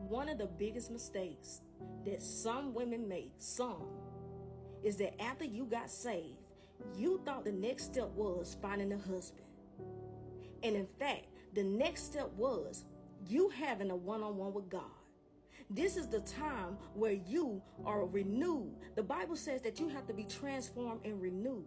One of the biggest mistakes that some women make, is that after you got saved, you thought the next step was finding a husband. And in fact, the next step was you having a one-on-one with God. This is the time where you are renewed. The Bible says that you have to be transformed and renewed.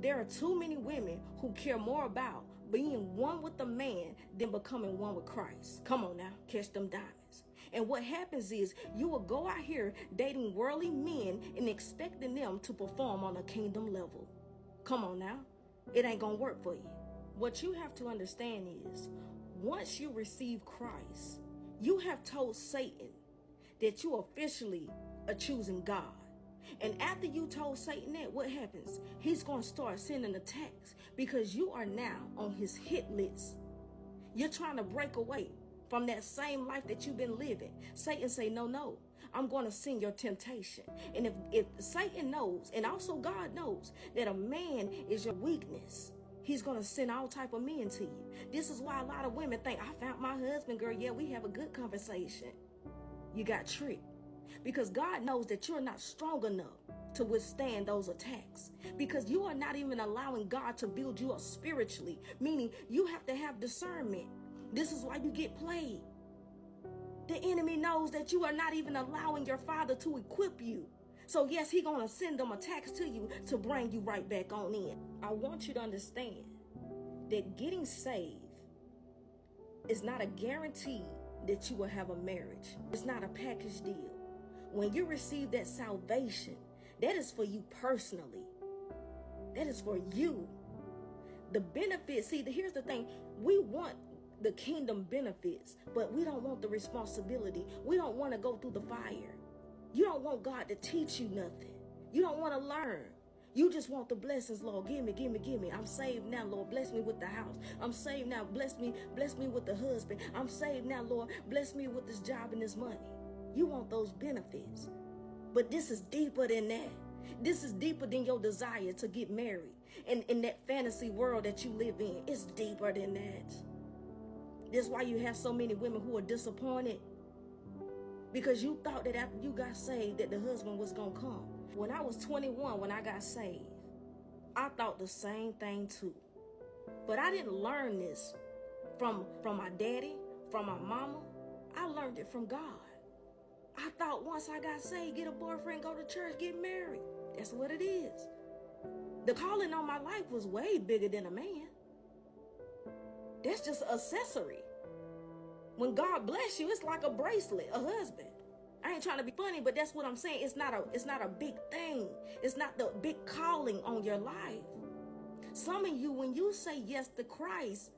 There are too many women who care more about being one with the man than becoming one with Christ. Come on now, catch them diamonds. And what happens is you will go out here dating worldly men and expecting them to perform on a kingdom level. Come on now, it ain't gonna work for you. What you have to understand is once you receive Christ, you have told Satan that you officially are choosing God. And after you told Satan that, what happens? He's going to start sending attacks because you are now on his hit list. You're trying to break away from that same life that you've been living. Satan say, no, I'm going to send your temptation. And if Satan knows, and also God knows, that a man is your weakness, he's going to send all type of men to you. This is why a lot of women think, I found my husband, girl. Yeah, we have a good conversation. You got tricked. Because God knows that you're not strong enough to withstand those attacks. Because you are not even allowing God to build you up spiritually. Meaning you have to have discernment. This is why you get played. The enemy knows that you are not even allowing your Father to equip you. So yes, he's going to send them attacks to you to bring you right back on in. I want you to understand that getting saved is not a guarantee that you will have a marriage. It's not a package deal. When you receive that salvation, that is for you personally. That is for you. The benefits, see, here's the thing. We want the kingdom benefits, but we don't want the responsibility. We don't want to go through the fire. You don't want God to teach you nothing. You don't want to learn. You just want the blessings, Lord. Give me. I'm saved now, Lord. Bless me with the house. I'm saved now. Bless me with the husband. I'm saved now, Lord. Bless me with this job and this money. You want those benefits. But this is deeper than that. This is deeper than your desire to get married. And in that fantasy world that you live in, it's deeper than that. That's why you have so many women who are disappointed. Because you thought that after you got saved that the husband was going to come. When I was 21, when I got saved, I thought the same thing too. But I didn't learn this from my daddy, from my mama. I learned it from God. I thought once I got saved, get a boyfriend, go to church, get married. That's what it is. The calling on my life was way bigger than a man. That's just an accessory. When God bless you, it's like a bracelet, a husband. I ain't trying to be funny, but that's what I'm saying. It's not a big thing. It's not the big calling on your life. Some of you, when you say yes to Christ,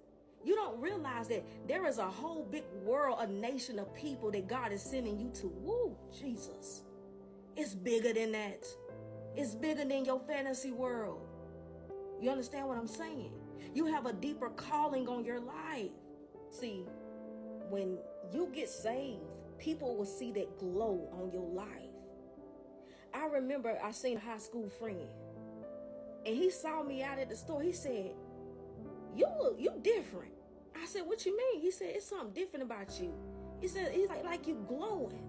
you don't realize that there is a whole big world, a nation of people that God is sending you to. Woo, Jesus. It's bigger than that. It's bigger than your fantasy world. You understand what I'm saying? You have a deeper calling on your life. See, when you get saved, people will see that glow on your life. I remember I seen a high school friend, and he saw me out at the store. He said, you different. I said, what you mean? He said, it's something different about you. He said, he's like you glowing.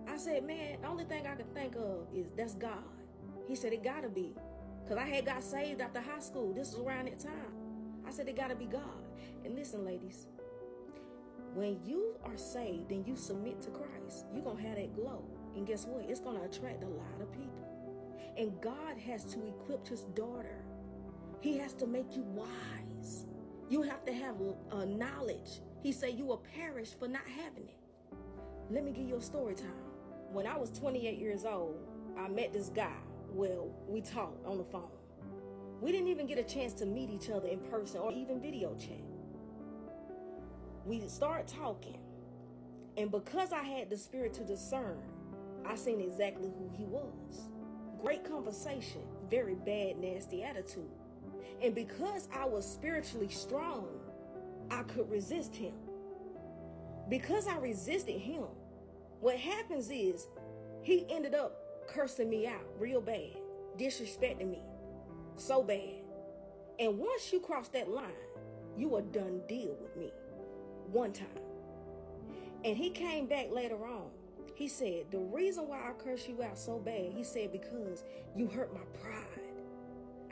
I said, man, the only thing I can think of is that's God. He said, it gotta be. Because I had got saved after high school. This was around that time. I said, it gotta be God. And listen, ladies, when you are saved and you submit to Christ, you're going to have that glow. And guess what? It's going to attract a lot of people. And God has to equip his daughter. He has to make you wise. You have to have knowledge. He said you will perish for not having it. Let me give you a story time. When I was 28 years old, I met this guy. Well, we talked on the phone. We didn't even get a chance to meet each other in person or even video chat. We started talking. And because I had the spirit to discern, I seen exactly who he was. Great conversation, very bad, nasty attitude. And because I was spiritually strong, I could resist him. Because I resisted him, what happens is he ended up cursing me out real bad, disrespecting me so bad. And once you cross that line, you are done deal with me one time. And he came back later on. He said, the reason why I curse you out so bad, he said, because you hurt my pride.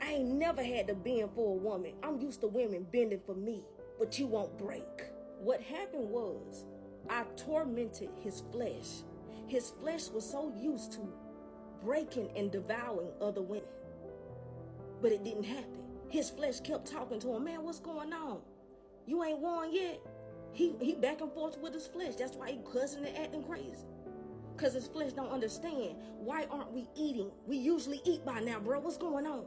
I ain't never had to bend for a woman. I'm used to women bending for me, but you won't break. What happened was, I tormented his flesh. His flesh was so used to breaking and devouring other women. But it didn't happen. His flesh kept talking to him, man, what's going on? You ain't won yet? He back and forth with his flesh. That's why he cussing and acting crazy. Because his flesh don't understand. Why aren't we eating? We usually eat by now, bro. What's going on?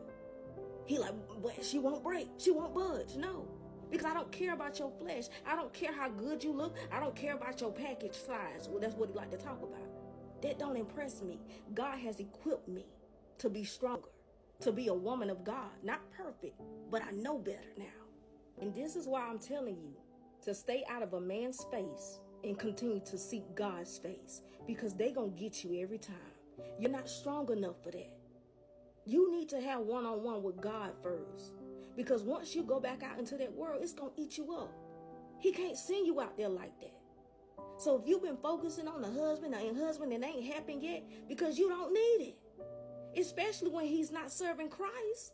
He like, but she won't break. She won't budge. No. Because I don't care about your flesh. I don't care how good you look. I don't care about your package size. Well, that's what he like to talk about. That don't impress me. God has equipped me to be stronger, to be a woman of God. Not perfect, but I know better now. And this is why I'm telling you to stay out of a man's face and continue to seek God's face, because they gonna get you every time. You're not strong enough for that. You need to have one-on-one with God first, because once you go back out into that world, it's gonna eat you up. He can't send you out there like that. So if you've been focusing on the husband and ain't happened yet, because you don't need it, especially when he's not serving Christ.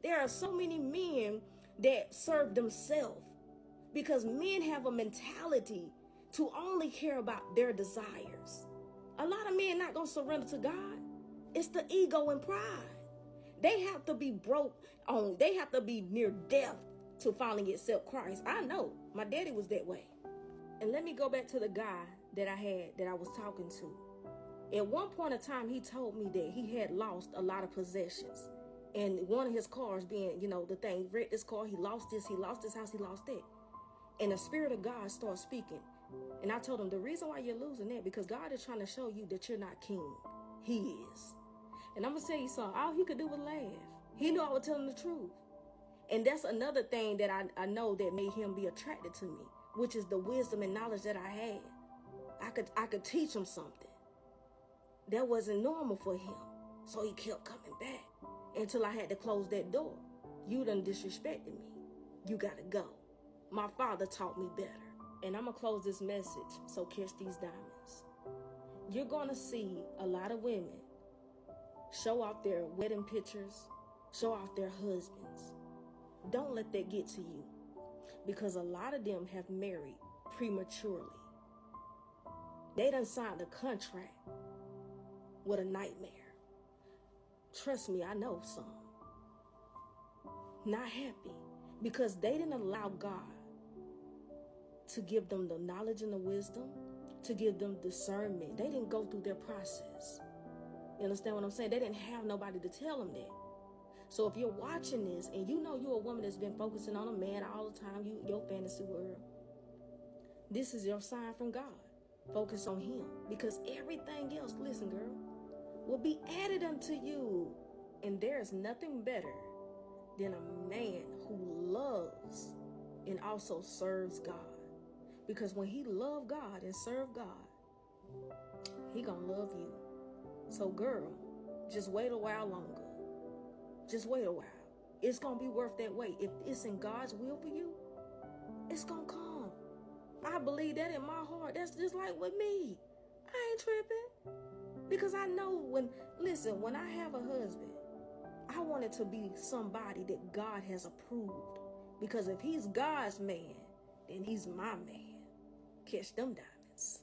There are so many men that serve themselves, because men have a mentality to only care about their desires. A lot of men not gonna surrender to God. It's the ego and pride. They have to be broke on. They have to be near death to finally accept Christ. I know my daddy was that way. And let me go back to the guy that I was talking to. At one point in time, he told me that he had lost a lot of possessions. And one of his cars being, the thing, wrecked this car, he lost this house, he lost that. And the Spirit of God started speaking. And I told him, the reason why you're losing that, because God is trying to show you that you're not king. He is. And I'm going to tell you something. All he could do was laugh. He knew I was telling the truth. And that's another thing that I know that made him be attracted to me, which is the wisdom and knowledge that I had. I could teach him something. That wasn't normal for him. So he kept coming back until I had to close that door. You done disrespected me. You got to go. My father taught me better. And I'm going to close this message, so catch these diamonds. You're going to see a lot of women show off their wedding pictures, show off their husbands. Don't let that get to you, because a lot of them have married prematurely. They done signed a contract with a nightmare. Trust me, I know some. Not happy because they didn't allow God to give them the knowledge and the wisdom, to give them discernment. They didn't go through their process. You understand what I'm saying? They didn't have nobody to tell them that. So if you're watching this and you know you're a woman that's been focusing on a man all the time, your fantasy world, this is your sign from God. Focus on him, because everything else, listen girl, will be added unto you. And there is nothing better than a man who loves and also serves God. Because when he love God and serve God, he gonna love you. So girl, just wait a while longer. Just wait a while. It's gonna be worth that wait. If it's in God's will for you, it's gonna come. I believe that in my heart. That's just like with me. I ain't tripping. Because I know when I have a husband, I want it to be somebody that God has approved. Because if he's God's man, then he's my man. Catch them diamonds.